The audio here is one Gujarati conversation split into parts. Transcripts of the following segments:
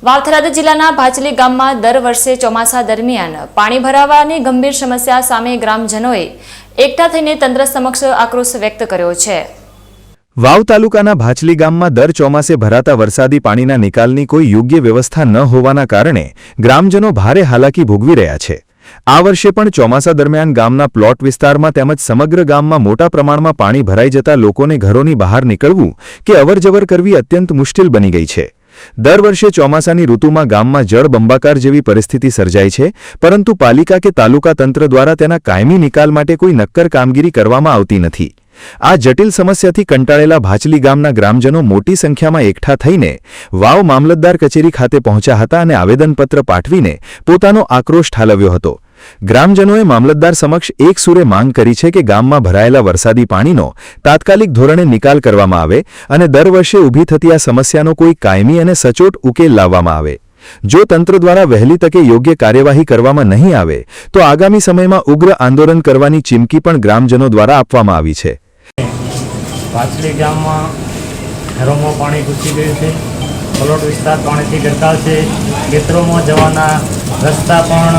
વાવથરાદ જિલ્લાના ભાચલી ગામમાં દર વર્ષે ચોમાસા દરમિયાન પાણી ભરાવાની ગંભીર સમસ્યા સામે ગ્રામજનોએ એકઠા થઈને તંત્ર સમક્ષ આક્રોશ વ્યક્ત કર્યો છે। વાવ તાલુકાના ભાચલી ગામમાં દર ચોમાસે ભરાતા વરસાદી પાણીના નિકાલની કોઈ યોગ્ય વ્યવસ્થા ન હોવાના કારણે ગ્રામજનો ભારે હાલાકી ભોગવી રહ્યા છે। આ વર્ષે પણ ચોમાસા દરમિયાન ગામના પ્લોટ વિસ્તારમાં તેમજ સમગ્ર ગામમાં મોટા પ્રમાણમાં પાણી ભરાઈ જતા લોકોને ઘરોની બહાર નીકળવું કે અવરજવર કરવી અત્યંત મુશ્કેલ બની ગઈ છે। દર વર્ષે ચોમાસાની ઋતુમાં ગામમાં જળબંબાકાર જેવી પરિસ્થિતિ સર્જાય છે, પરંતુ પાલિકા કે તાલુકા તંત્ર દ્વારા તેના કાયમી નિકાલ માટે કોઈ નક્કર કામગીરી કરવામાં આવતી નથી। આ જટિલ સમસ્યાથી કંટાળેલા ભાચલી ગામના ગ્રામજનો મોટી સંખ્યામાં એકઠા થઈને વાવ મામલતદાર કચેરી ખાતે પહોંચ્યા હતા અને આવેદનપત્ર પાઠવીને પોતાનો આક્રોશ ઠાલવ્યો હતો। ગ્રામજનોએ મામલતદાર સમક્ષ એક સૂરે માંગ કરી છે કે ગામમાં ભરાયેલા વરસાદી પાણીનો તાત્કાલિક ધોરણે નિકાલ કરવામાં આવે અને દર વર્ષે ઊભી થતી આ સમસ્યાનો કોઈ કાયમી અને સચોટ ઉકેલ લાવવામાં આવે। જો તંત્ર દ્વારા વહેલી તકે યોગ્ય કાર્યવાહી કરવામાં નહીં આવે તો આગામી સમયમાં ઉગ્ર આંદોલન કરવાની ચીમકી પણ ગ્રામજનો દ્વારા આપવામાં આવી છે। ભાચલી ગામમાં ઘરોમાં પાણી ઘૂસી ગયું છે, પ્લોટ વિસ્તાર પાણીથી ગરકાવ છે, ખેતરોમાં જવાના રસ્તા પણ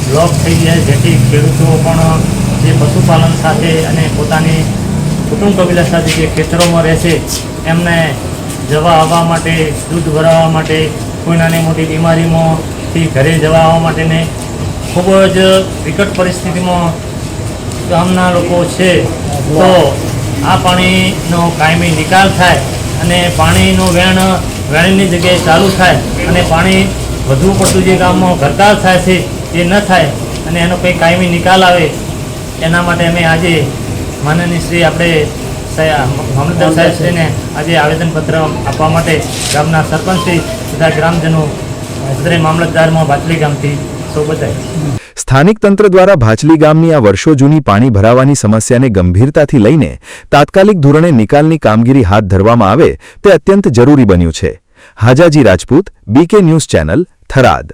બ્લોક થઈ ગયા, જેથી ખેડૂતો પણ જે પશુપાલન સાથે અને પોતાની કુટુંબ કબીલા સાથે જે ખેતરોમાં રહે છે એમને જવા આવવા માટે, દૂધ ભરાવવા માટે, કોઈ નાની મોટી બીમારીમાંથી ઘરે જવા આવવા માટેને ખૂબ જ વિકટ પરિસ્થિતિમાં ગામના લોકો છે। તો આ પાણીનો કાયમી નિકાલ થાય અને પાણીનું વેણની જગ્યાએ ચાલુ થાય અને પાણી વધુ પડતું જે ગામમાં ગરકાવ થાય છે એ ન થાય અને એનો કંઈ કાયમી નિકાલ આવે એના માટે અમે આજે માનનીય શ્રી આપણે મામલતદાર સાહેબશ્રીને આજે આવેદનપત્ર આપવા માટે ગામના સરપંચશ્રી બધા ગ્રામજનો બધા મામલતદારમાં ભાચલી ગામથી સૌ બધાય। સ્થાનિક તંત્ર દ્વારા ભાચલી ગામની આ વર્ષો જૂની પાણી ભરાવાની સમસ્યાને ગંભીરતાથી લઈને તાત્કાલિક ધોરણે નિકાલની કામગીરી હાથ ધરવામાં આવે તે અત્યંત જરૂરી બન્યું છે। Hajaji Rajput, BK news channel, Tharad.